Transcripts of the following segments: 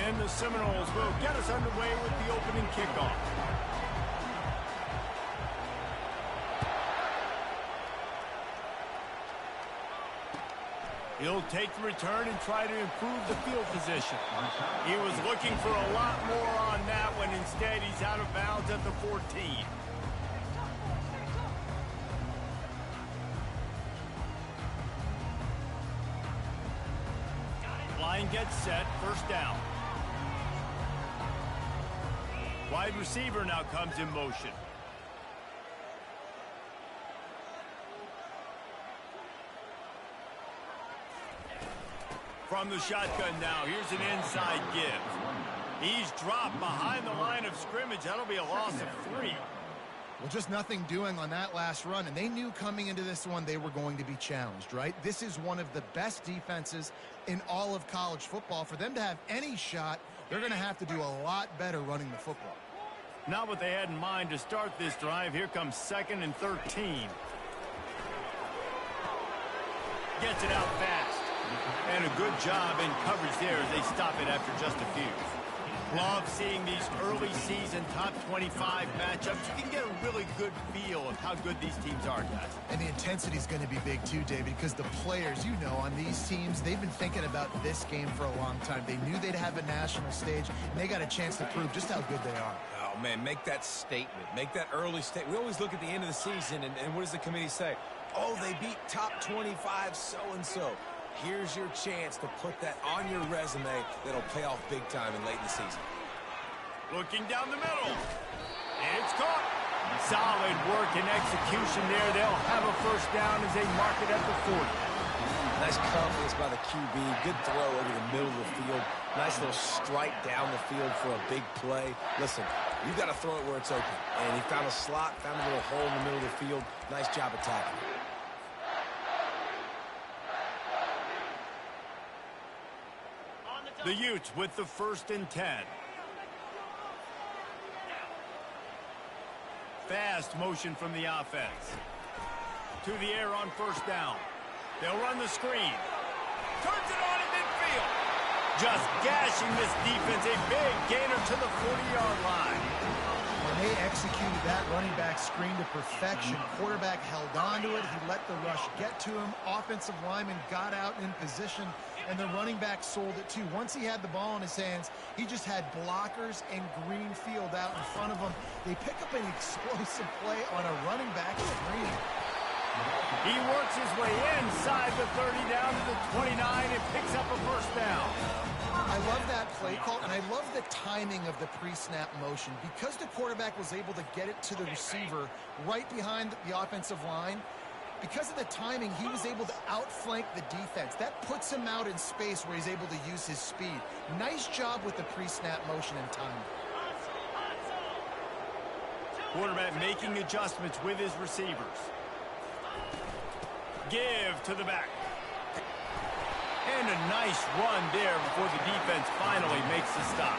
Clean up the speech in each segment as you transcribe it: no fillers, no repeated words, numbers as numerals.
And the Seminoles will get us underway with the opening kickoff. He'll take the return and try to improve the field position. He was looking for a lot more on that when instead he's out of bounds at the 14. Line gets set, first down. Wide receiver now comes in motion. From the shotgun now, here's an inside give. He's dropped behind the line of scrimmage. That'll be a loss of 3. Well, just nothing doing on that last run, and they knew coming into this one they were going to be challenged, right? This is one of the best defenses in all of college football. For them to have any shot, they're going to have to do a lot better running the football. Not what they had in mind to start this drive. Here comes 2nd and 13. Gets it out fast. And a good job in coverage there as they stop it after just a few. Love seeing these early season top 25 matchups. You can get a really good feel of how good these teams are, guys. And the intensity is going to be big too, David, because the players, you know, on these teams, they've been thinking about this game for a long time. They knew they'd have a national stage, and they got a chance to prove just how good they are. Oh, man, make that statement. Make that early statement. We always look at the end of the season, and what does the committee say? Oh, they beat top 25 so-and-so. Here's your chance to put that on your resume that'll pay off big time in late in the season. Looking down the middle. It's caught. Solid work and execution there. They'll have a first down as they mark it at the 40. Nice confidence by the QB. Good throw over the middle of the field. Nice little strike down the field for a big play. Listen, you've got to throw it where it's open. And he found a slot, found a little hole in the middle of the field. Nice job attacking it. The Utes with the 1st and 10. Fast motion from the offense. To the air on first down. They'll run the screen. Turns it on in midfield. Just gashing this defense. A big gainer to the 40-yard line. When they executed that running back screen to perfection, quarterback held on to it. He let the rush get to him. Offensive lineman got out in position, and the running back sold it too. Once he had the ball in his hands, he just had blockers and green field out in front of him. They pick up an explosive play on a running back screen. He works his way inside the 30 down to the 29 and picks up a first down. I love that play call, and I love the timing of the pre-snap motion. Because the quarterback was able to get it to the receiver right behind the offensive line, because of the timing, he was able to outflank the defense. That puts him out in space where he's able to use his speed. Nice job with the pre-snap motion and timing. Quarterback making adjustments with his receivers. Give to the back. And a nice run there before the defense finally makes the stop.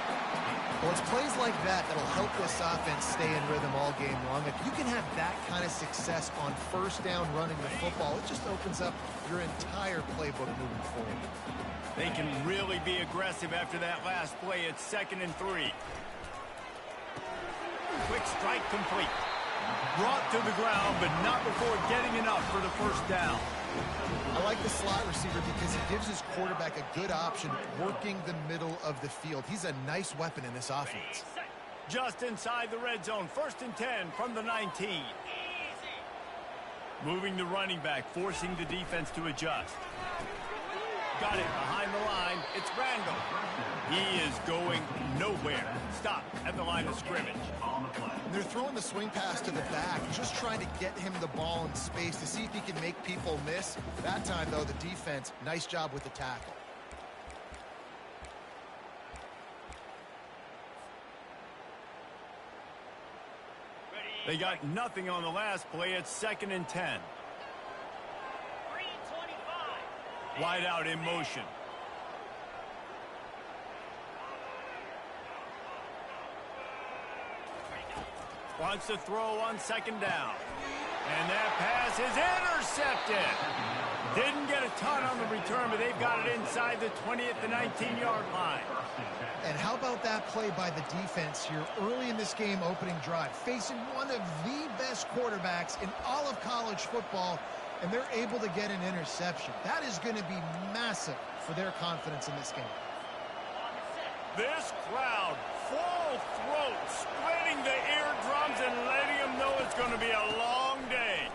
Well, it's plays like that that'll help this offense stay in rhythm all game long. If you can have that kind of success on first down running the football, it just opens up your entire playbook moving forward. They can really be aggressive after that last play. It's 2nd and 3. Quick strike complete. Brought to the ground, but not before getting enough for the first down. I like the slot receiver because he gives his quarterback a good option working the middle of the field. He's a nice weapon in this offense. Just inside the red zone, 1st and 10 from the 19. Moving the running back, forcing the defense to adjust. Got it behind the line. It's Randall. He is going nowhere. Stop at the line of scrimmage. They're throwing the swing pass to the back, just trying to get him the ball in space to see if he can make people miss. That time, though, the defense, nice job with the tackle. They got nothing on the last play. It's 2nd and 10. Wide out in motion. Wants to throw on 2nd down. And that pass is intercepted. Didn't get a a ton on the return, but they've got it inside the 20 at the 19-yard line. And how about that play by the defense here early in this game opening drive, facing one of the best quarterbacks in all of college football, and they're able to get an interception. That is going to be massive for their confidence in this game. This crowd, full throat, splitting the eardrums and letting them know it's going to be a long day.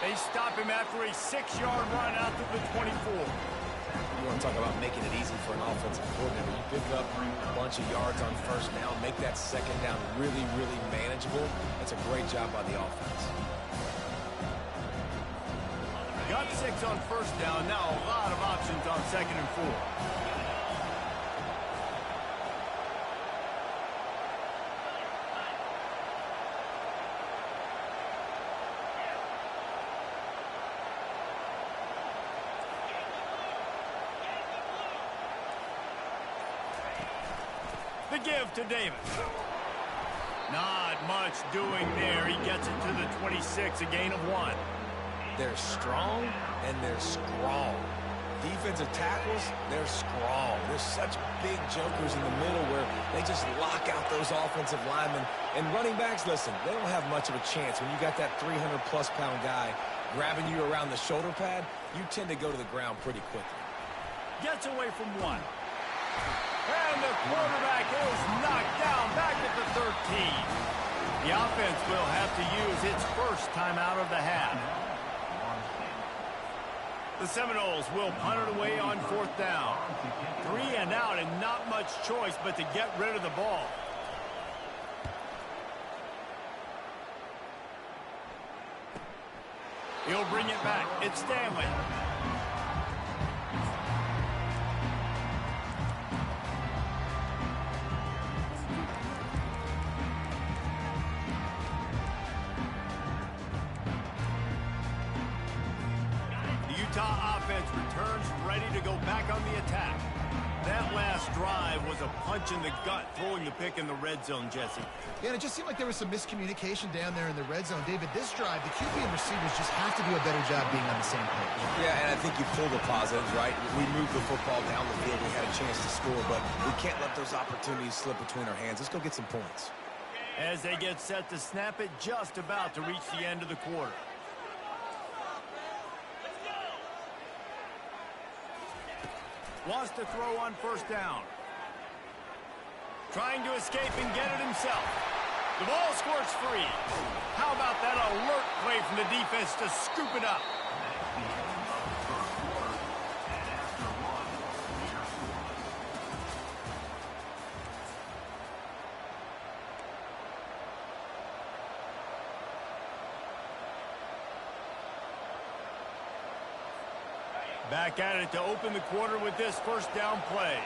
They stop him after a 6-yard run out to the 24. You want to talk about making it easy for an offensive coordinator. You pick up a bunch of yards on first down, make that second down really, really manageable. That's a great job by the offense. Got 6 on first down. Now a lot of options on 2nd and 4. The give to Davis. Not much doing there. He gets it to the 26, a gain of 1. They're strong and they're strong. Defensive tackles, they're strong. There's such big jokers in the middle where they just lock out those offensive linemen. And running backs, listen, they don't have much of a chance. When you got that 300-plus pound guy grabbing you around the shoulder pad, you tend to go to the ground pretty quickly. Gets away from 1. And the quarterback is knocked down back at the 13. The offense will have to use its first time out of the half. The Seminoles will punt it away on 4th down. 3 and out and not much choice but to get rid of the ball. He'll bring it back. It's Stanley. Utah offense returns ready to go back on the attack. That last drive was a punch in the gut, throwing the pick in the red zone, Jesse. Yeah, and it just seemed like there was some miscommunication down there in the red zone. David, this drive, the QB and receivers just have to do a better job being on the same page. Yeah, and I think you pull the positives, right? We moved the football down the field. We had a chance to score, but we can't let those opportunities slip between our hands. Let's go get some points. As they get set to snap it, just about to reach the end of the quarter. Wants to throw on first down. Trying to escape and get it himself. The ball squirts free. How about that alert play from the defense to scoop it up? Back at it to open the quarter with this first down play.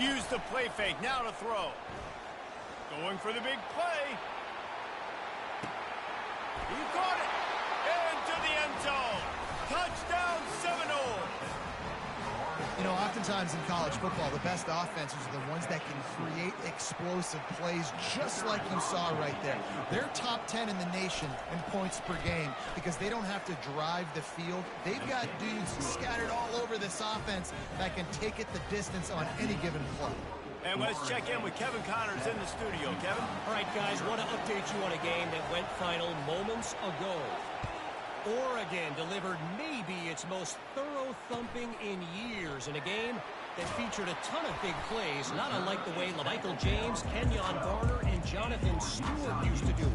Use the play fake. Now to throw. Going for the big play. He caught it. Into the end zone. Touchdown Seminoles. You know, oftentimes in college football, the best offenses are the ones that can create explosive plays, just like you saw right there. They're top 10 in the nation in points per game because they don't have to drive the field. They've got dudes scattered all over this offense that can take it the distance on any given play. And let's check in with Kevin Connors in the studio. Kevin? All right, guys, want to update you on a game that went final moments ago. Oregon delivered maybe its most thorough thumping in years in a game that featured a ton of big plays, not unlike the way LaMichael James, Kenyon Garner, and Jonathan Stewart used to do.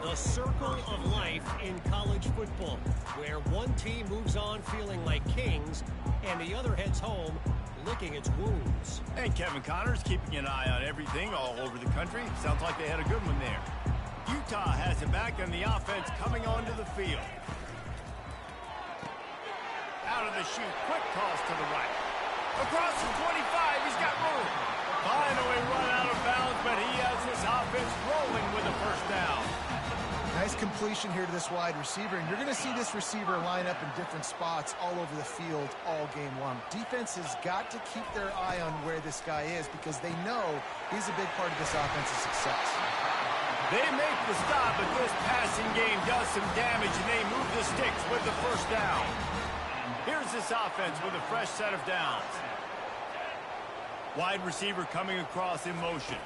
The circle of life in college football, where one team moves on feeling like kings and the other heads home licking its wounds. And Kevin Connors keeping an eye on everything all over the country. Sounds like they had a good one there. Utah has it back and the offense coming onto the field. Out of the chute, quick toss to the right. Across the 25, he's got room. Finally run out of bounds, but he has his offense rolling with a first down. Nice completion here to this wide receiver, and you're going to see this receiver line up in different spots all over the field all game long. Defense has got to keep their eye on where this guy is because they know he's a big part of this offense's success. They make the stop, but this passing game does some damage, and they move the sticks with the first down. Here's this offense with a fresh set of downs. Wide receiver coming across in motion.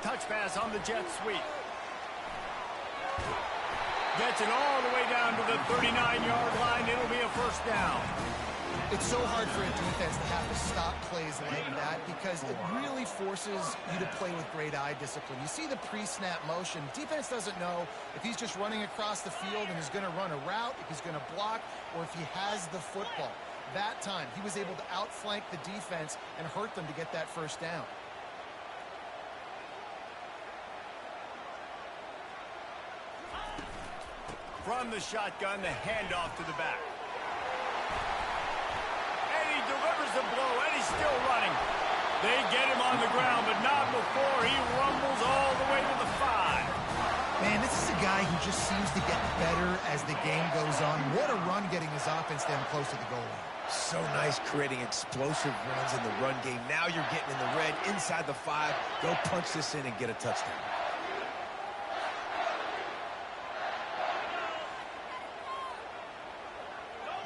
Touch pass on the jet sweep. Gets it all the way down to the 39-yard line. It'll be a first down. It's so hard for a defense to have to stop plays like that because it really forces you to play with great eye discipline. You see the pre-snap motion. Defense doesn't know if he's just running across the field and is going to run a route, if he's going to block, or if he has the football. That time, he was able to outflank the defense and hurt them to get that first down. From the shotgun, the handoff to the back. And he delivers the blow, and he's still running. They get him on the ground, but not before he rumbles all the way to the 5. Man, this is a guy who just seems to get better as the game goes on. What a run getting his offense down close to the goal line. So nice creating explosive runs in the run game. Now you're getting in the red inside the 5. Go punch this in and get a touchdown.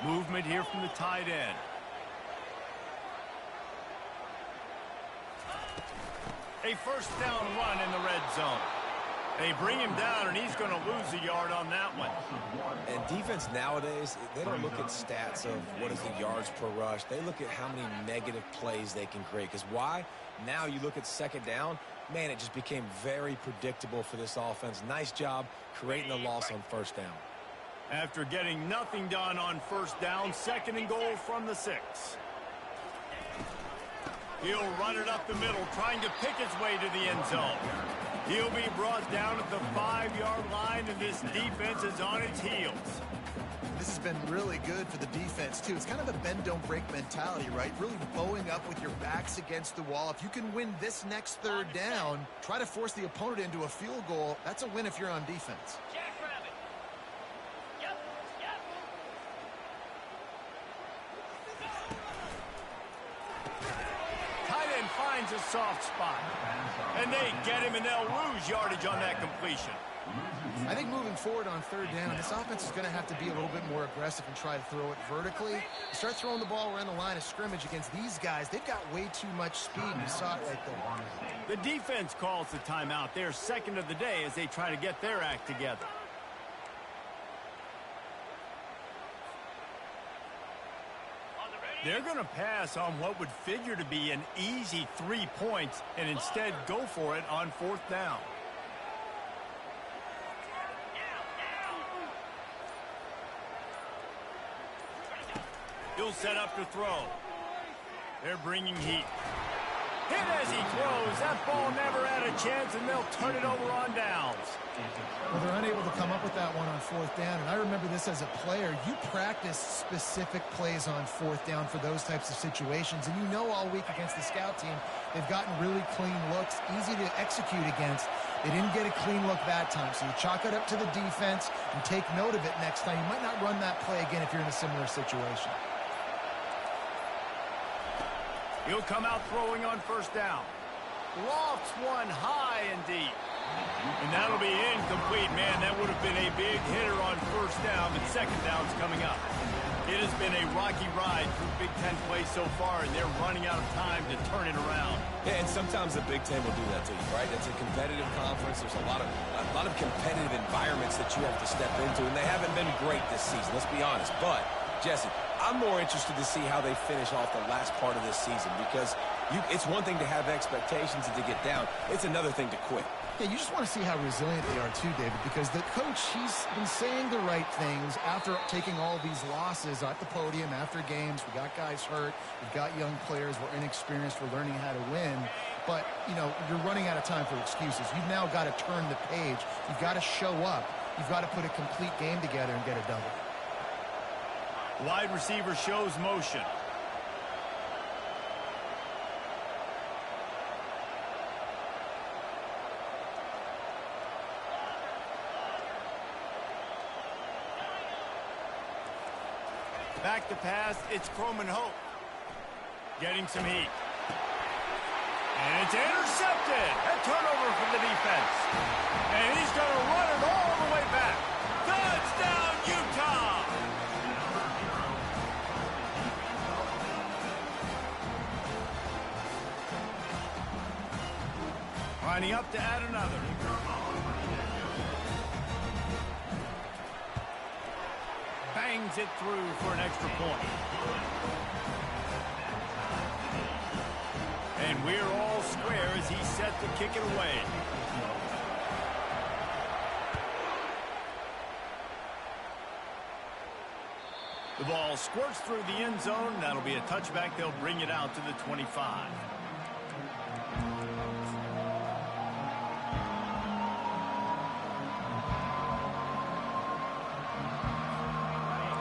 Movement here from the tight end. A first down run in the red zone. They bring him down, and he's going to lose a yard on that one. And defense nowadays, they don't look at stats of what is the yards per rush. They look at how many negative plays they can create. Because why? Now you look at second down, man, it just became very predictable for this offense. Nice job creating the loss on first down. After getting nothing done on first down, second and goal from the 6. He'll run it up the middle, trying to pick his way to the end zone. He'll be brought down at the 5-yard line, and this defense is on its heels. This has been really good for the defense, too. It's kind of a bend-don't-break mentality, right? Really bowing up with your backs against the wall. If you can win this next third down, try to force the opponent into a field goal. That's a win if you're on defense. Finds a soft spot. And they get him, and they'll lose yardage on that completion. I think moving forward on third down, this offense is going to have to be a little bit more aggressive and try to throw it vertically. Start throwing the ball around the line of scrimmage against these guys. They've got way too much speed. You saw it right there. The defense calls the timeout. They're second of the day as they try to get their act together. They're going to pass on what would figure to be an easy 3 points and instead go for it on fourth down. He'll set up to throw. They're bringing heat. Hit as he throws. That ball never had a chance, and they'll turn it over on downs. Well, they're unable to come up with that one on fourth down, and I remember this as a player. You practice specific plays on fourth down for those types of situations, and you know all week against the scout team, they've gotten really clean looks, easy to execute against. They didn't get a clean look that time, so you chalk it up to the defense and take note of it next time. You might not run that play again if you're in a similar situation. He'll come out throwing on first down. Lofts one high and deep. And that'll be incomplete, man. That would have been a big hitter on first down, but second down's coming up. It has been a rocky ride through Big Ten play so far, and they're running out of time to turn it around. Yeah, and sometimes the Big Ten will do that to you, right? It's a competitive conference. There's a lot of competitive environments that you have to step into, and they haven't been great this season, let's be honest. But, Jesse, I'm more interested to see how they finish off the last part of this season because it's one thing to have expectations and to get down. It's another thing to quit. Yeah, you just want to see how resilient they are too, David, because the coach, he's been saying the right things after taking all these losses at the podium, after games. We got guys hurt. We've got young players. We're inexperienced. We're learning how to win. But, you know, you're running out of time for excuses. You've now got to turn the page. You've got to show up. You've got to put a complete game together and get a double. Wide receiver shows motion. Back to pass, it's Croman Hope. Getting some heat. And it's intercepted. A turnover for the defense. And he's going to run it all the way back. Touchdown, Utah! Lining up to add another. Bangs it through for an extra point. And we're all square as he's set to kick it away. The ball squirts through the end zone. That'll be a touchback. They'll bring it out to the 25.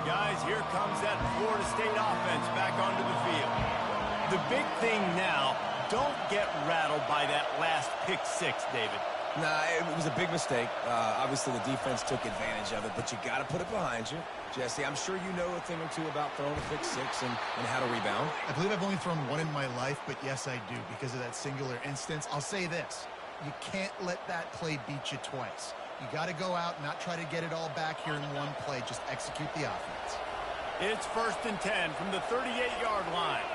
Guys, here comes that Florida State offense back onto the field. The big thing now, don't get rattled by that last pick six, David. Nah, it was a big mistake. Obviously, the defense took advantage of it, but you got to put it behind you. Jesse, I'm sure you know a thing or two about throwing a pick six and how to rebound. I believe I've only thrown one in my life, but yes, I do because of that singular instance. I'll say this. You can't let that play beat you twice. You got to go out and not try to get it all back here in one play. Just execute the offense. It's 1st and 10 from the 38-yard line.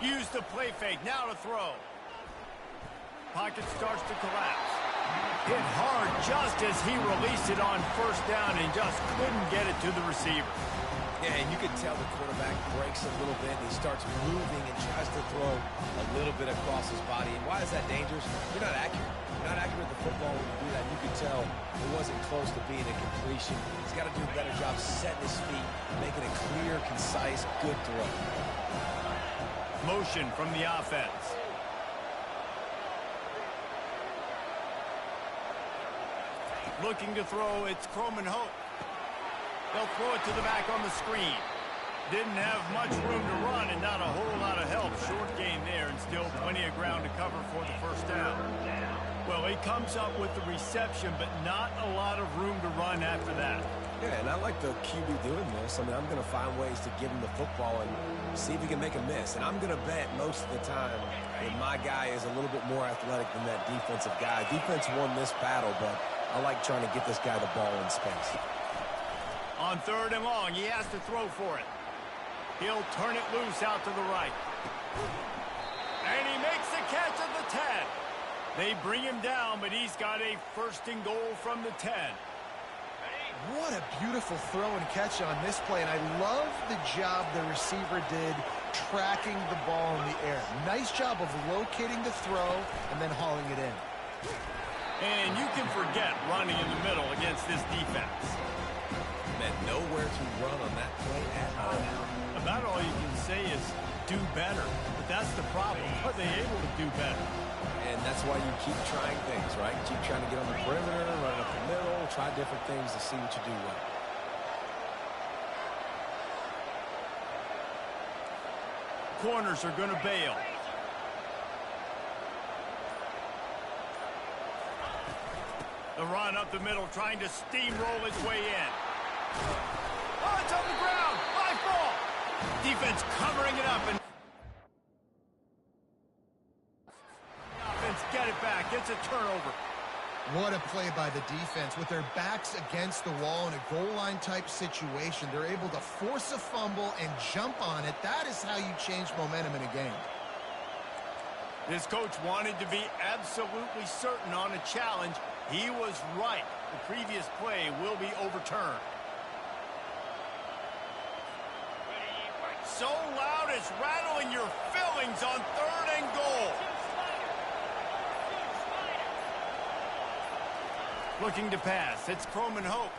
Use the play fake. Now to throw. Pocket starts to collapse. Hit hard just as he released it on 1st down and just couldn't get it to the receiver. Yeah, and you can tell the quarterback breaks a little bit. He starts moving and tries to throw a little bit across his body. And why is that dangerous? You're not accurate. You're not accurate with the football when you do that. You can tell it wasn't close to being a completion. He's got to do a better job setting his feet, making a clear, concise, good throw. Motion from the offense. Looking to throw, it's Hope. They'll throw it to the back on the screen. Didn't have much room to run and not a whole lot of help. Short gain there and still plenty of ground to cover for the 1st down. Well, he comes up with the reception, but not a lot of room to run after that. Yeah, and I like the QB doing this. I mean, I'm going to find ways to give him the football and see if he can make a miss. And I'm going to bet most of the time that my guy is a little bit more athletic than that defensive guy. Defense won this battle, but I like trying to get this guy the ball in space. On 3rd and long, he has to throw for it. He'll turn it loose out to the right. And he makes the catch at the 10. They bring him down, but he's got a 1st and goal from the 10. What a beautiful throw and catch on this play, and I love the job the receiver did tracking the ball in the air. Nice job of locating the throw and then hauling it in. And you can forget running in the middle against this defense. Meant nowhere to run on that play at all. About all you can say is do better, but that's the problem. Are they able to do better? And that's why you keep trying things, right? Keep trying to get on the perimeter, run up the middle, try different things to see what you do well. Corners are going to bail. The run up the middle, trying to steamroll its way in. Oh, it's on the ground. High ball. Defense covering it up and get it back. Gets a turnover. What a play by the defense. With their backs against the wall in a goal line type situation, they're able to force a fumble and jump on it. That is how you change momentum in a game. This coach wanted to be absolutely certain on a challenge. He was right. The previous play will be overturned. So loud it's rattling your fillings on 3rd and goal. Looking to pass. It's Hope.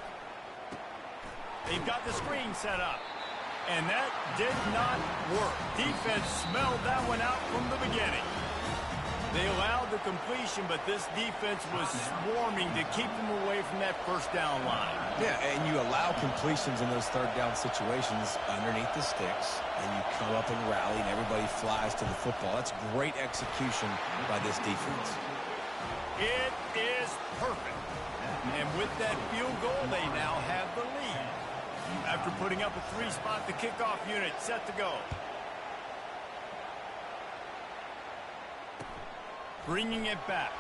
They've got the screen set up. And that did not work. Defense smelled that one out from the beginning. They allowed the completion, but this defense was swarming to keep them away from that 1st down line. Yeah, and you allow completions in those 3rd down situations underneath the sticks, and you come up and rally, and everybody flies to the football. That's great execution by this defense. It is perfect. And with that field goal, they now have the lead. After putting up a 3-spot, the kickoff unit set to go. Bringing it back.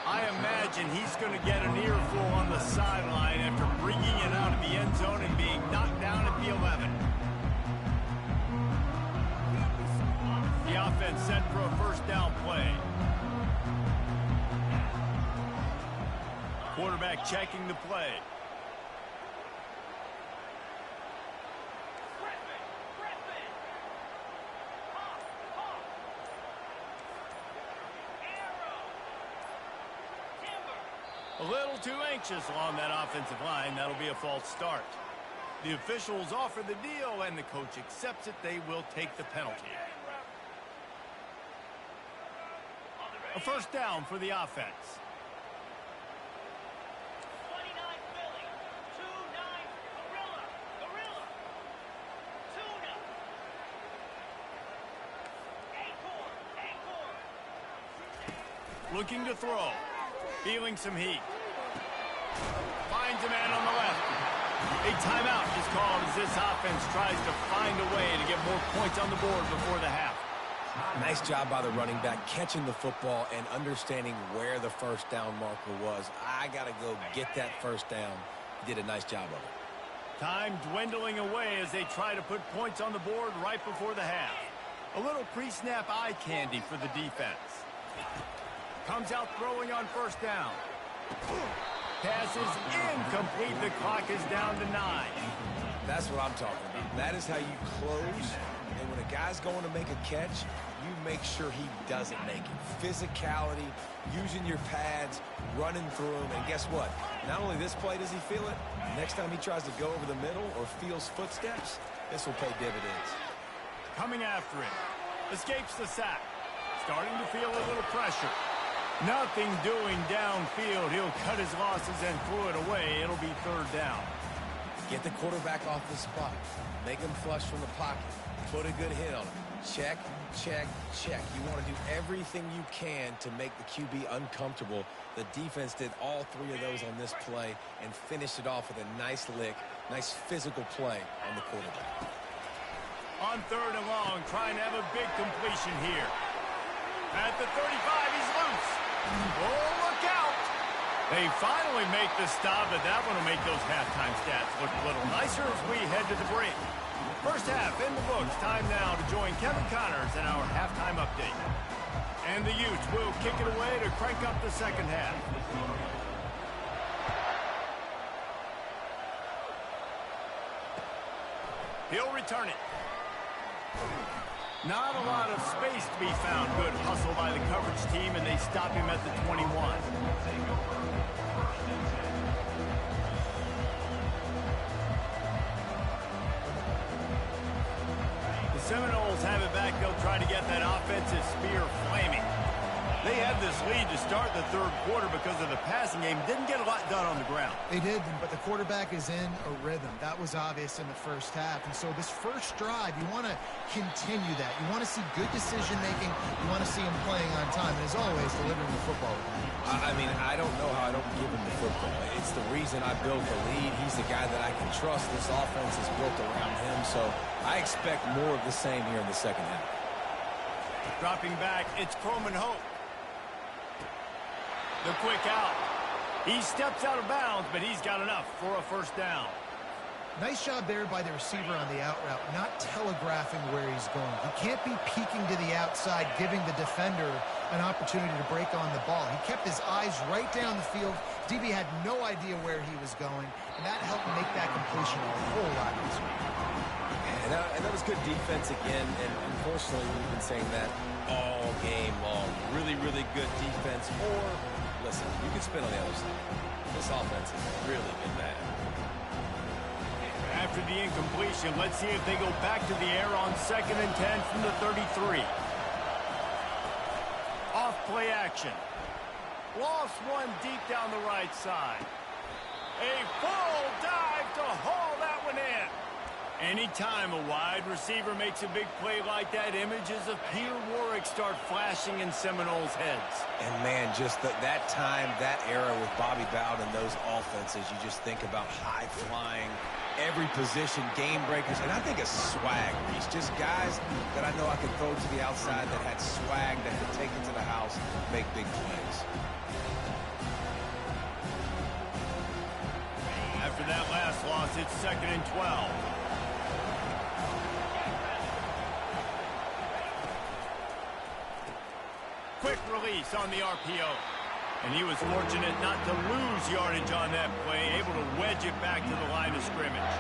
I imagine he's going to get an earful on the sideline after bringing it out of the end zone and being knocked down at the 11. The offense set for a first down play. Quarterback checking the play. A little too anxious along that offensive line. That'll be a false start. The officials offer the deal, and the coach accepts it. They will take the penalty. A first down for the offense. Looking to throw. Feeling some heat. Finds a man on the left. A timeout is called as this offense tries to find a way to get more points on the board before the half. Nice job by the running back catching the football and understanding where the first down marker was. I got to go get that first down. He did a nice job of it. Time dwindling away as they try to put points on the board right before the half. A little pre-snap eye candy for the defense. Comes out throwing on first down. Pass is incomplete. The clock is down to 9. That's what I'm talking about. That is how you close. And when a guy's going to make a catch, you make sure he doesn't make it. Physicality, using your pads, running through them. And guess what? Not only this play does he feel it, next time he tries to go over the middle or feels footsteps, this will pay dividends. Coming after it. Escapes the sack. Starting to feel a little pressure. Nothing doing downfield. He'll cut his losses and throw it away. It'll be third down. Get the quarterback off the spot. Make him flush from the pocket. Put a good hit on him. Check, check, check. You want to do everything you can to make the QB uncomfortable. The defense did all 3 of those on this play and finished it off with a nice lick, nice physical play on the quarterback. On third and long, trying to have a big completion here. At the 35, he's loose. Oh, look out. They finally make the stop, but that one will make those halftime stats look a little nicer as we head to the break. First half in the books. Time now to join Kevin Connors in our halftime update. And the Utes will kick it away to crank up the second half. He'll return it. Not a lot of space to be found. Good hustle by the coverage team, and they stop him at the 21. The Seminoles have it back. They'll try to get that offensive spear flaming. They had this lead to start the third quarter because of the passing game. Didn't get a lot done on the ground. They did, but the quarterback is in a rhythm. That was obvious in the first half. And so this first drive, you want to continue that. You want to see good decision-making. You want to see him playing on time. And as always, delivering the football. I mean, I don't know how I don't give him the football. It's the reason I built the lead. He's the guy that I can trust. This offense is built around him. So I expect more of the same here in the second half. Dropping back, it's Croman Hope. The quick out. He steps out of bounds, but he's got enough for a first down. Nice job there by the receiver on the out route, not telegraphing where he's going. He can't be peeking to the outside, giving the defender an opportunity to break on the ball. He kept his eyes right down the field. DB had no idea where he was going, and that helped make that completion a whole lot easier. And that was good defense again, and unfortunately we've been saying that all game long. Really, really good defense. Or, listen, you can spin on the other side. This offense has really been bad. After the incompletion, let's see if they go back to the air on 2nd and 10 from the 33. Off play action. Lost one deep down the right side. A full dive to haul that one in. Anytime a wide receiver makes a big play like that, images of Peter Warrick start flashing in Seminoles' heads. And, man, just that time, that era with Bobby Bowden and those offenses, you just think about high-flying, every position, game breakers, and I think of swag, Reese. Just guys that I know I could throw to the outside that had swag, that could take it to the house, make big plays. After that last loss, it's 2nd and 12. Quick release on the RPO. And he was fortunate not to lose yardage on that play, able to wedge it back to the line of scrimmage.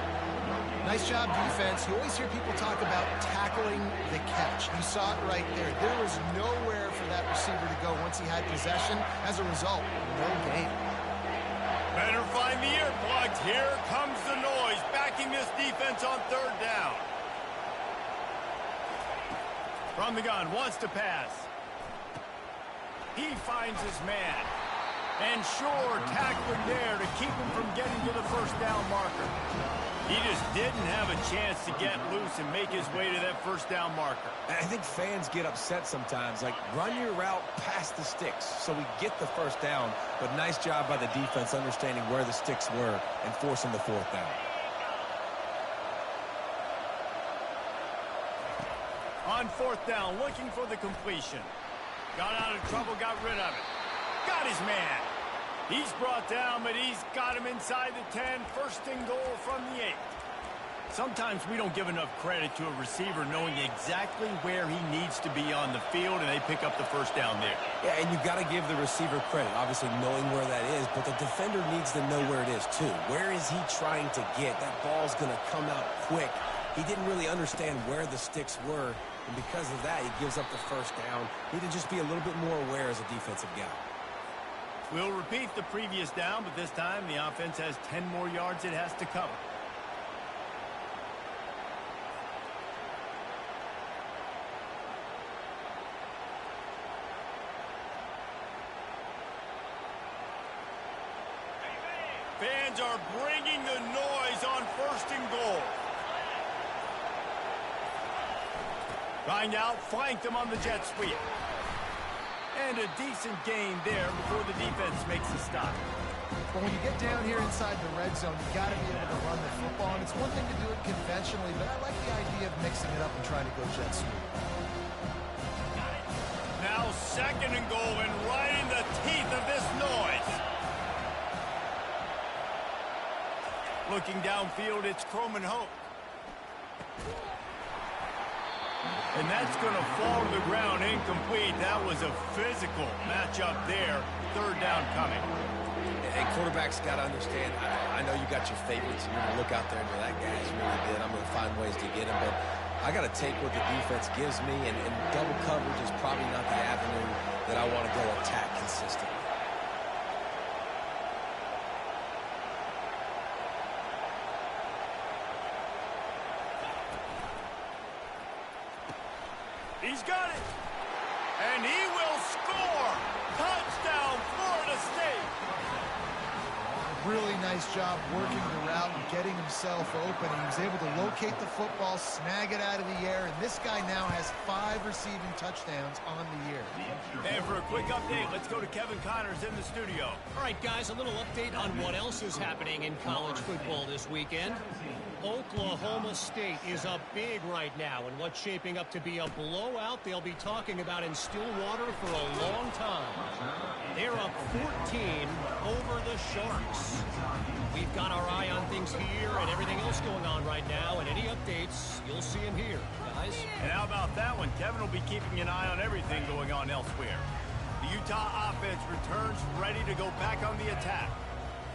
Nice job, defense. You always hear people talk about tackling the catch. You saw it right there. There was nowhere for that receiver to go once he had possession. As a result, no gain. Better find the earplugs. Here comes the noise, backing this defense on 3rd down. From the gun, wants to pass. He finds his man. And sure, tackling there to keep him from getting to the 1st down marker. He just didn't have a chance to get loose and make his way to that 1st down marker. And I think fans get upset sometimes, like, run your route past the sticks so we get the 1st down. But nice job by the defense understanding where the sticks were and forcing the 4th down. On 4th down, looking for the completion. Got out of trouble, got rid of it. Got his man. He's brought down, but he's got him inside the 10. 1st and goal from the 8. Sometimes we don't give enough credit to a receiver knowing exactly where he needs to be on the field, and they pick up the 1st down there. Yeah, and you've got to give the receiver credit, obviously knowing where that is, but the defender needs to know where it is too. Where is he trying to get? That ball's going to come out quick. He didn't really understand where the sticks were, and because of that, he gives up the 1st down. Need to just be a little bit more aware as a defensive guy. We'll repeat the previous down, but this time the offense has 10 more yards it has to cover. Fans are bringing the noise on 1st and goal. Find out, flanked him on the jet sweep. And a decent gain there before the defense makes a stop. But when you get down here inside the red zone, you got to be able to run the football. And it's one thing to do it conventionally, but I like the idea of mixing it up and trying to go jet sweep. Now 2nd and goal, and right in the teeth of this noise. Looking downfield, it's Croman Hope. And that's going to fall to the ground incomplete. That was a physical matchup there. 3rd down coming. And quarterbacks got to understand, I know you got your favorites, and you're going to look out there and go, that guy's really good. I'm going to find ways to get him. But I got to take what the defense gives me, and double coverage is probably not the avenue that I want to go attack consistently. He's got it. And he will score. Touchdown, Florida State. Really nice job working the route and getting himself open. He was able to locate the football, snag it out of the air, and this guy now has 5 receiving touchdowns on the year. And for a quick update, let's go to Kevin Connors in the studio. All right, guys, a little update on what else is happening in college football this weekend. Oklahoma State is up big right now in what's shaping up to be a blowout they'll be talking about in Stillwater for a long time. They're up 14 over the Sharks. We've got our eye on things here and everything else going on right now, and any updates, you'll see them here, guys. And how about that one? Kevin will be keeping an eye on everything going on elsewhere. The Utah offense returns ready to go back on the attack.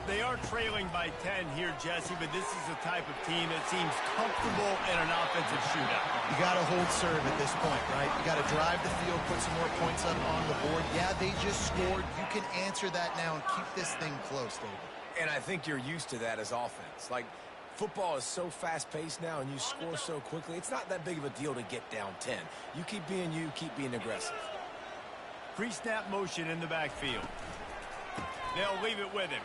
They are trailing by 10 here, Jesse, but this is the type of team that seems comfortable in an offensive shootout. You got to hold serve at this point, right? You got to drive the field, put some more points up on the board. Yeah, they just scored. You can answer that now and keep this thing close, David. And I think you're used to that as offense. Like, football is so fast-paced now, and you score so quickly. It's not that big of a deal to get down 10. You keep being you, keep being aggressive. Pre-snap motion in the backfield. They'll leave it with him.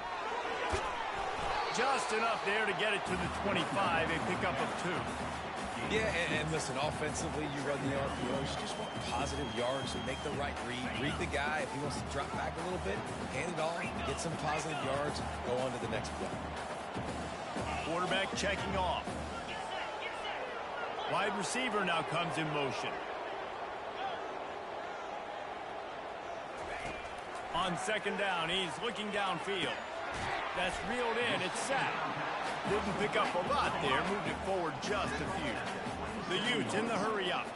Just enough there to get it to the 25, a pickup of 2. Yeah, and listen, offensively, you run the RPOs, you just want positive yards and make the right read. Read the guy. If he wants to drop back a little bit, hand it off, get some positive yards, go on to the next play. Quarterback checking off. Wide receiver now comes in motion. On second down, he's looking downfield. That's reeled in. It's sacked. Didn't pick up a lot there. Moved it forward just a few. The Utes in the hurry up.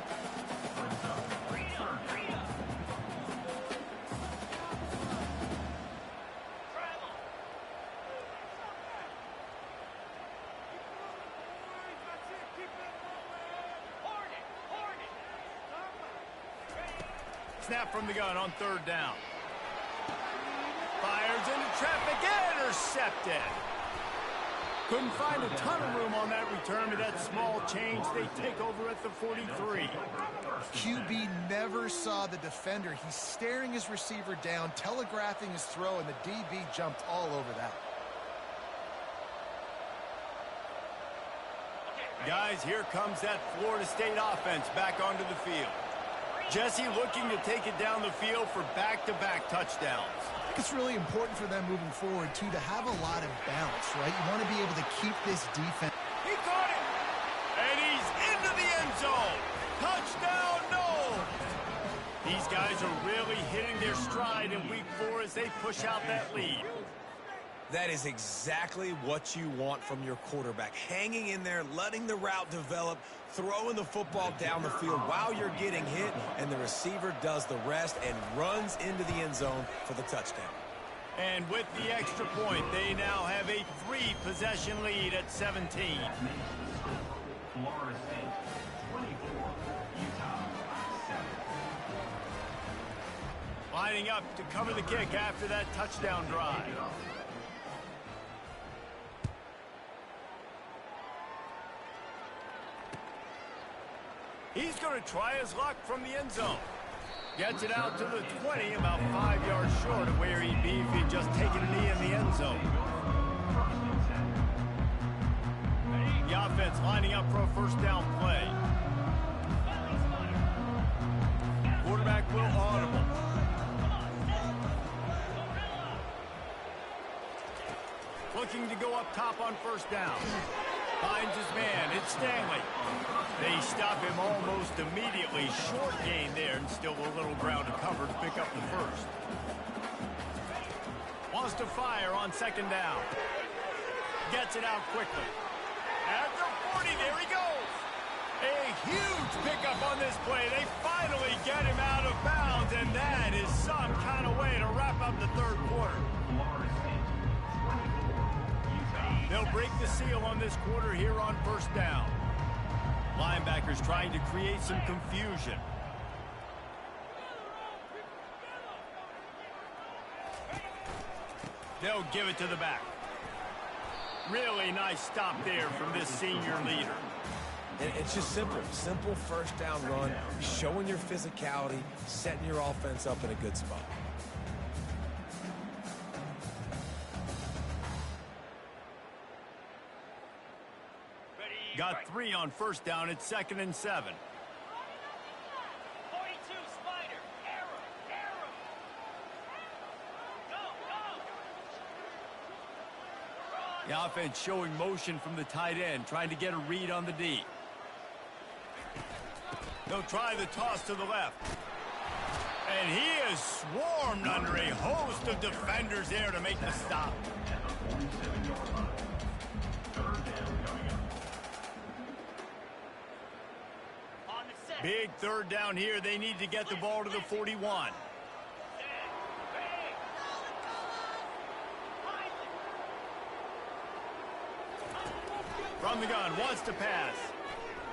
Snap from the gun on third down. Fires into traffic, intercepted. Couldn't find a ton of room on that return, but that small change, they take over at the 43. QB never saw the defender. He's staring his receiver down, telegraphing his throw, and the DB jumped all over that. Guys, here comes that Florida State offense back onto the field. Jesse looking to take it down the field for back-to-back touchdowns. I think it's really important for them moving forward, too, to have a lot of bounce, right? You want to be able to keep this defense. He caught it! And he's into the end zone! Touchdown, no! These guys are really hitting their stride in week 4 as they push out that lead. That is exactly what you want from your quarterback. Hanging in there, letting the route develop, throwing the football down the field while you're getting hit, and the receiver does the rest and runs into the end zone for the touchdown. And with the extra point, they now have a 3-possession lead at 17. Florida State, 24, Utah, 7. Lining up to cover the kick after that touchdown drive. He's going to try his luck from the end zone. Gets it out to the 20, about 5 yards short of where he'd be if he'd just taken a knee in the end zone. The offense lining up for a first down play. Quarterback will audible. Looking to go up top on first down. Finds his man. It's Stanley. They stop him almost immediately. Short gain there, and still a little ground to cover to pick up the first. Wants to fire on second down. Gets it out quickly. At the 40, there he goes. A huge pickup on this play. They finally get him out of bounds, and that is some kind of way to wrap up the third quarter. They'll break the seal on this quarter here on first down. Linebackers trying to create some confusion. They'll give it to the back. Really nice stop there from this senior leader. It's just simple. Simple first down run, showing your physicality, setting your offense up in a good spot. Got 3 on first down. It's 2nd and 7. 42, Spider. Arrow. Go. The offense showing motion from the tight end, trying to get a read on the D. They'll try the toss to the left. And he is swarmed under a host of defenders there to make the stop. Big third down here. They need to get the ball to the 41. From the gun, wants to pass.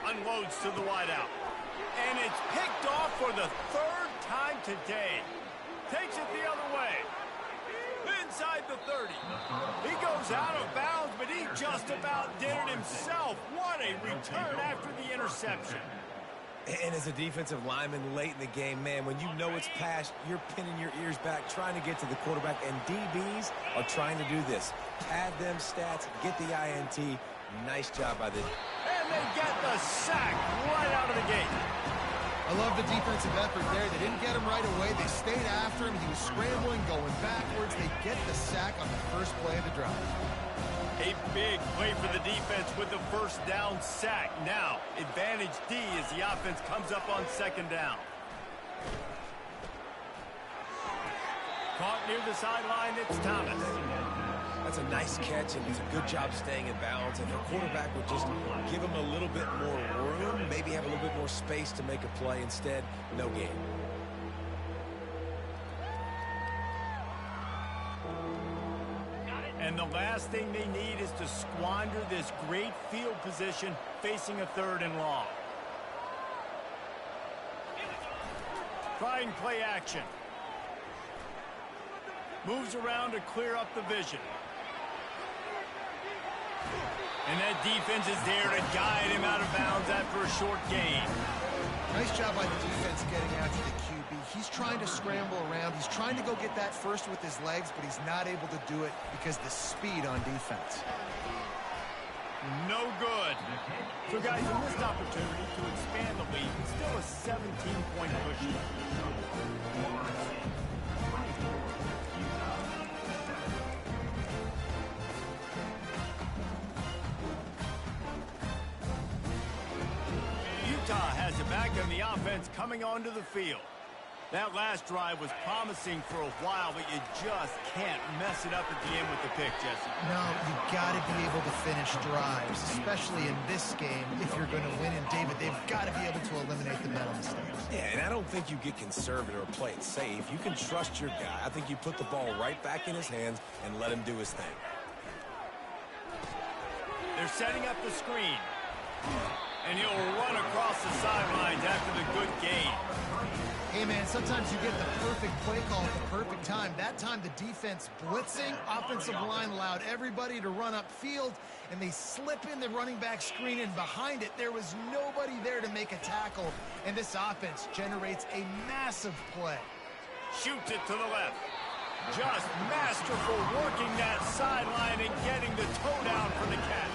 Unloads to the wideout. And it's picked off for the 3rd time today. Takes it the other way. Inside the 30. He goes out of bounds, but he just about did it himself. What a return after the interception. And as a defensive lineman late in the game, man, when you know it's passed, you're pinning your ears back, trying to get to the quarterback, and DBs are trying to do this. Pad them stats, get the INT. Nice job by the... And they get the sack right out of the gate. I love the defensive effort there. They didn't get him right away. They stayed after him. He was scrambling, going backwards. They get the sack on the first play of the drive. A big play for the defense with the first down sack. Now, advantage D as the offense comes up on second down. Caught near the sideline, it's Thomas. That's a nice catch, and it's a good job staying in bounds. If the quarterback would just give him a little bit more room, maybe have a little bit more space to make a play. Instead, no gain. And the last thing they need is to squander this great field position facing a 3rd and long. Trying play action. Moves around to clear up the vision. And that defense is there to guide him out of bounds after a short gain. Nice job by the defense getting out to the QB. He's trying to scramble around. He's trying to go get that first with his legs, but he's not able to do it because the speed on defense. No good. So, guys, a missed opportunity to expand the lead. It's still a 17-point cushion. Utah has it back, and the offense coming onto the field. That last drive was promising for a while, but you just can't mess it up at the end with the pick, Jesse. No, you got to be able to finish drives, especially in this game. If you're going to win, and David, they've got to be able to eliminate the mental mistakes. Yeah, and I don't think you get conservative or play it safe. You can trust your guy. I think you put the ball right back in his hands and let him do his thing. They're setting up the screen. And he'll run across the sidelines after the good gain. Hey, man, sometimes you get the perfect play call at the perfect time. That time, the defense blitzing, offensive line allowed everybody to run upfield, and they slip in the running back screen, and behind it, there was nobody there to make a tackle, and this offense generates a massive play. Shoots it to the left. Just masterful working that sideline and getting the toe down for the catch.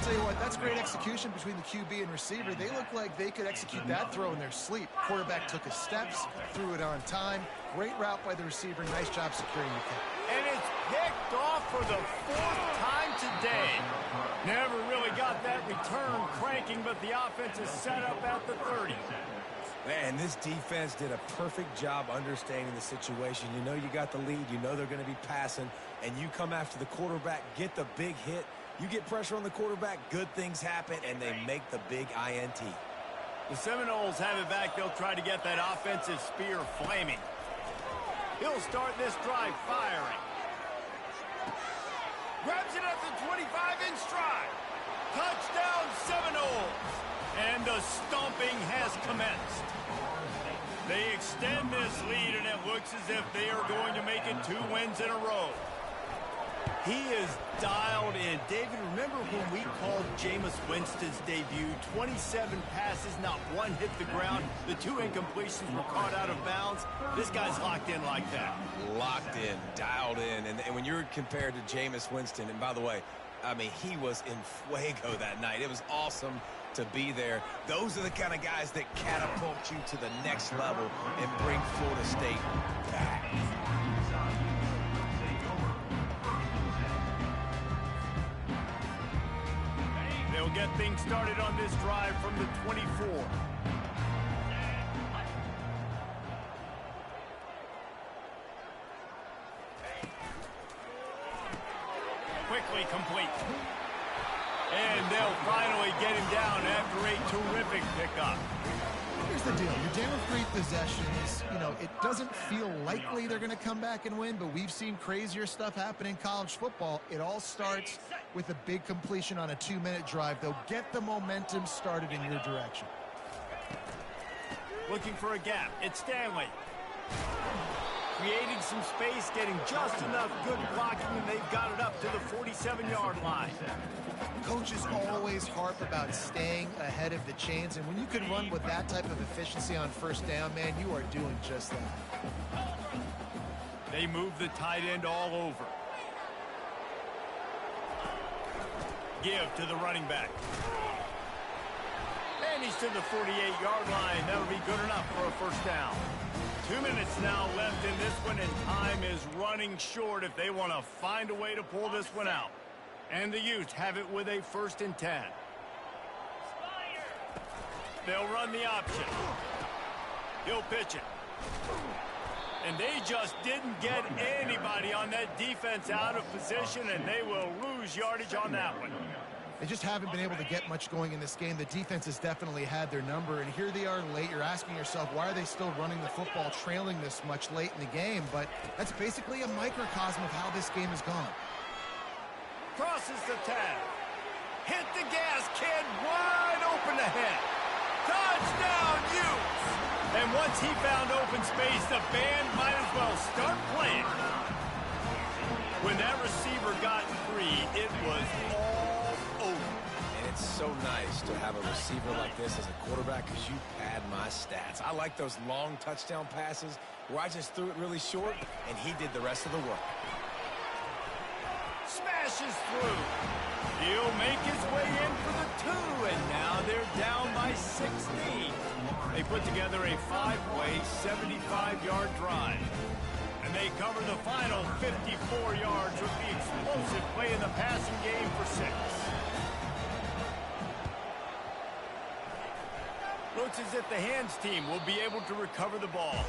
I'll tell you what, that's great execution between the QB and receiver. They look like they could execute that throw in their sleep. Quarterback took his steps, threw it on time. Great route by the receiver. Nice job securing the catch. And it's picked off for the 4th time today. Never really got that return cranking, but the offense is set up at the 30. Man, this defense did a perfect job understanding the situation. You know you got the lead. You know they're going to be passing. And you come after the quarterback, get the big hit. You get pressure on the quarterback, good things happen, and they make the big INT. The Seminoles have it back. They'll try to get that offensive spear flaming. He'll start this drive firing. Grabs it at the 25 in stride. Touchdown Seminoles. And the stomping has commenced. They extend this lead, and it looks as if they are going to make it 2 wins in a row. He is dialed in. David, remember when we called Jameis Winston's debut? 27 passes, not one hit the ground. The 2 incompletions were caught out of bounds. This guy's locked in like that. Locked in, dialed in. And when you're compared to Jameis Winston, and by the way, I mean, he was in fuego that night. It was awesome to be there. Those are the kind of guys that catapult you to the next level and bring Florida State back. They'll get things started on this drive from the 24. Quickly complete. And they'll finally get him down after a terrific pickup. Here's the deal. You're down with 3 possessions. You know, it doesn't feel likely they're going to come back and win, but we've seen crazier stuff happen in college football. It all starts with a big completion on a 2-minute drive. They'll get the momentum started in your direction. Looking for a gap. It's Stanley. creating some space, getting just enough good blocking, and they've got it up to the 47-yard line. Coaches always harp about staying ahead of the chains, and when you can run with that type of efficiency on first down, man, you are doing just that. They move the tight end all over. Give to the running back. And he's to the 48-yard line. That'll be good enough for a first down. 2 minutes now left in this one, and time is running short if they want to find a way to pull this one out. And the Utes have it with a 1st and 10. They'll run the option. He'll pitch it. And they just didn't get anybody on that defense out of position, and they will lose yardage on that one. They just haven't been able to get much going in this game. The defense has definitely had their number, and here they are late. You're asking yourself, why are they still running the football, trailing this much late in the game? But that's basically a microcosm of how this game has gone. Crosses the 10. Hit the gas, kid. Wide open ahead. Touchdown, Utes! And once he found open space, the band might as well start playing. When that receiver got free, it was all over. And it's so nice to have a receiver like this as a quarterback because you pad my stats. I like those long touchdown passes where I just threw it really short and he did the rest of the work. Smashes through. He'll make his way in for the 2, and now they're down by 16. They put together a 5-play, 75-yard drive. And they cover the final 54 yards with the explosive play in the passing game for 6. Looks as if the hands team will be able to recover the ball.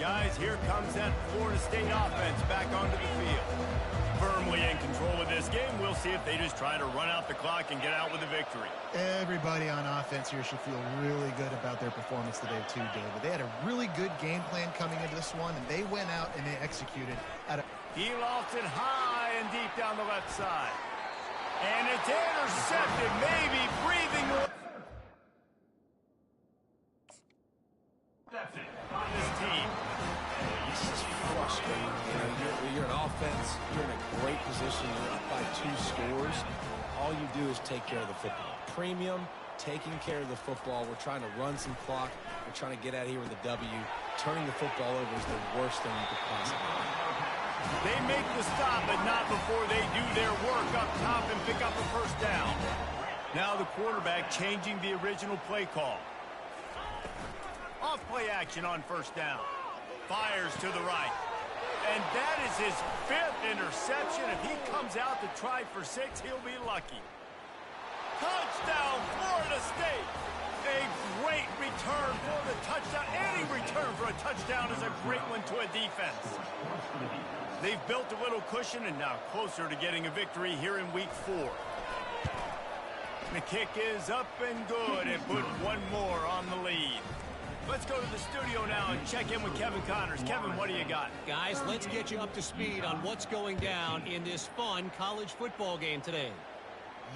Guys, here comes that Florida State offense back onto the field. Firmly in control of this game. We'll see if they just try to run out the clock and get out with a victory. Everybody on offense here should feel really good about their performance today too, David. They had a really good game plan coming into this one, and they went out and they executed at a... He lofts it high and deep down the left side. And it's intercepted, maybe breathing... That's it. This team. This is frustrating. You know, you're an offense, you're in a great position, you're up by 2 scores. All you do is take care of the football. Premium, taking care of the football. We're trying to run some clock. We're trying to get out of here with a W. Turning the football over is the worst thing you could possibly do. They make the stop, but not before they do their work up top and pick up a first down. Now the quarterback changing the original play call. Off play action on first down. Fires to the right. And that is his 5th interception. If he comes out to try for 6, he'll be lucky. Touchdown, Florida State. A great return for the touchdown. Any return for a touchdown is a great one to a defense. They've built a little cushion and now closer to getting a victory here in week 4. The kick is up and good and put one more on the lead. Let's go to the studio now and check in with Kevin Connors. Kevin, what do you got? Guys, let's get you up to speed on what's going down in this fun college football game today.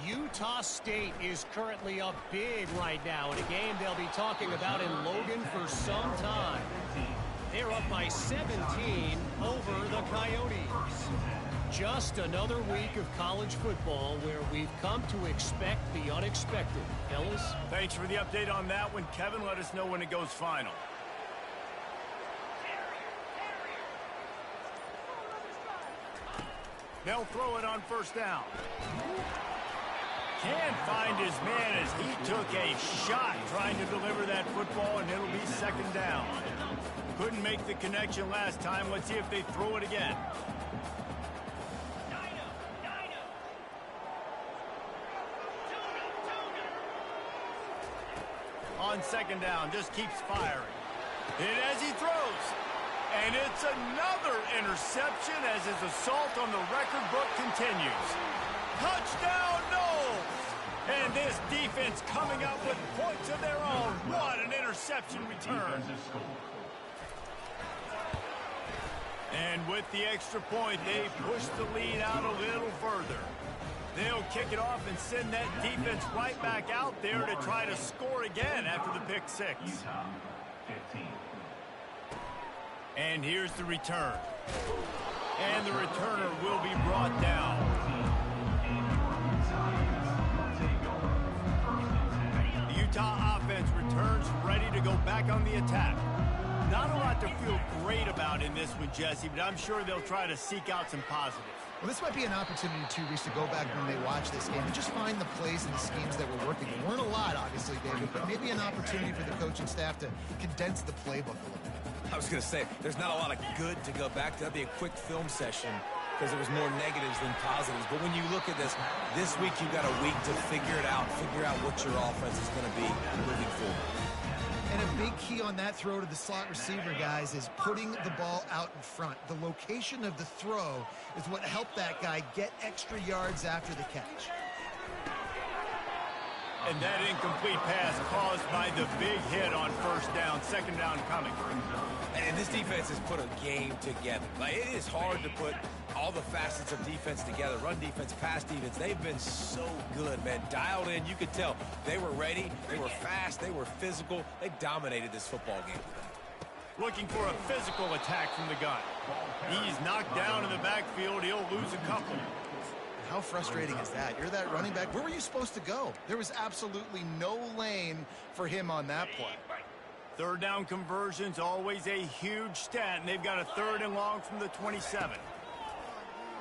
Utah State is currently up big right now in a game they'll be talking about in Logan for some time. They're up by 17 over the Coyotes. Just another week of college football where we've come to expect the unexpected. Fellas? Thanks for the update on that one, Kevin. Let us know when it goes final. They'll throw it on first down. Can't find his man as he took a shot trying to deliver that football, and it'll be 2nd down. Couldn't make the connection last time. Let's see if they throw it again. On 2nd down, just keeps firing. And as he throws, and it's another interception as his assault on the record book continues. Touchdown, Knowles! And this defense coming up with points of their own. What an interception return. And with the extra point, they push the lead out a little further. They'll kick it off and send that defense right back out there to try to score again after the pick six. Utah, 15. And here's the return. And the returner will be brought down. The Utah offense returns ready to go back on the attack. Not a lot to feel great about in this one, Jesse, but I'm sure they'll try to seek out some positives. Well, this might be an opportunity, too, Reese, to go back when they watch this game and just find the plays and the schemes that were working. There weren't a lot, obviously, David, but maybe an opportunity for the coaching staff to condense the playbook a little bit. I was going to say, there's not a lot of good to go back to. That'd be a quick film session because there was more negatives than positives. But when you look at this week you've got a week to figure it out, figure out what your offense is going to be moving forward. And a big key on that throw to the slot receiver, guys, is putting the ball out in front. The location of the throw is what helped that guy get extra yards after the catch. And that incomplete pass caused by the big hit on first down, second down coming. And this defense has put a game together. Like, it is hard to put all the facets of defense together. Run defense, pass defense. They've been so good, man. Dialed in. You could tell they were ready. They were fast. They were physical. They dominated this football game. Looking for a physical attack from the gun. He's knocked down in the backfield. He'll lose a couple. How frustrating is that? You're that running back. Where were you supposed to go? There was absolutely no lane for him on that play. Third down conversion's always a huge stat, and they've got a third and long from the 27.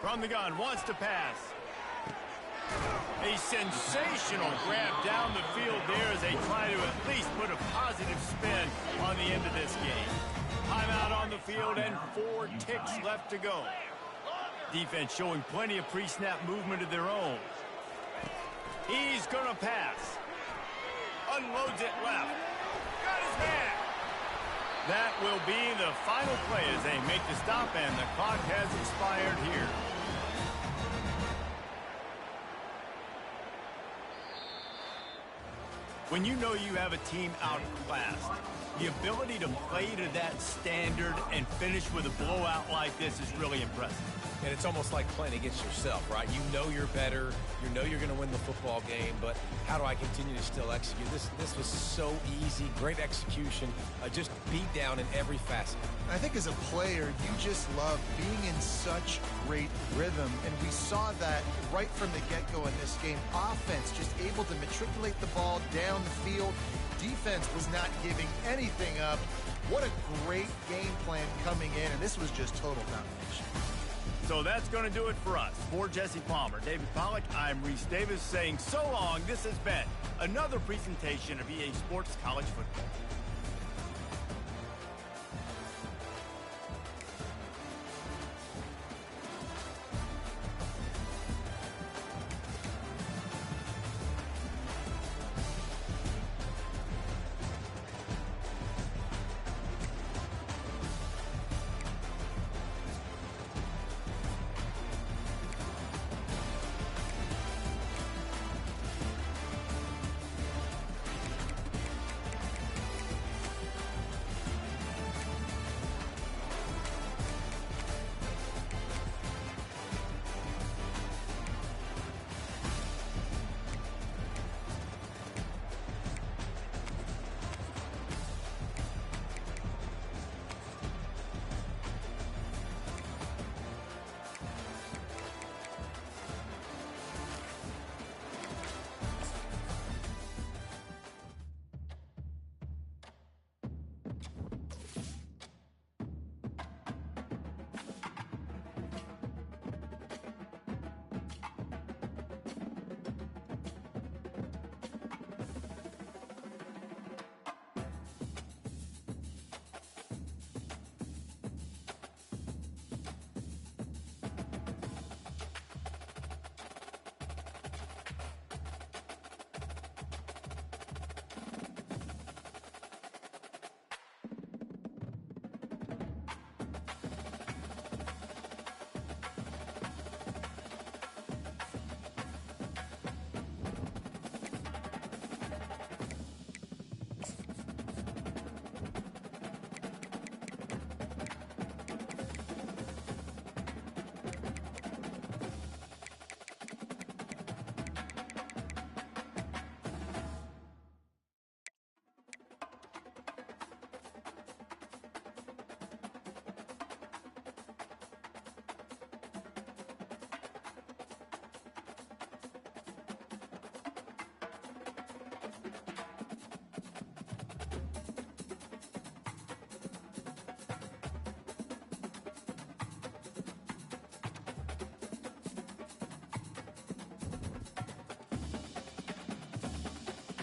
From the gun, wants to pass. A sensational grab down the field there as they try to at least put a positive spin on the end of this game. Timeout on the field and 4 ticks left to go. Defense showing plenty of pre-snap movement of their own. He's going to pass. Unloads it left. Got his man. That will be the final play as they make the stop, and the clock has expired here. When you know you have a team outclassed, the ability to play to that standard and finish with a blowout like this is really impressive. And it's almost like playing against yourself, right? You know you're better. You know you're going to win the football game, but how do I continue to still execute? This was so easy. Great execution. Just beat down in every facet. I think as a player, you just love being in such great rhythm, and we saw that right from the get-go in this game. Offense just able to matriculate the ball down the field. Defense was not giving anything up. What a great game plan coming in, and this was just total domination. So that's going to do it for us. For Jesse Palmer, David Pollack, I'm Reese Davis saying so long. This has been another presentation of EA Sports College Football.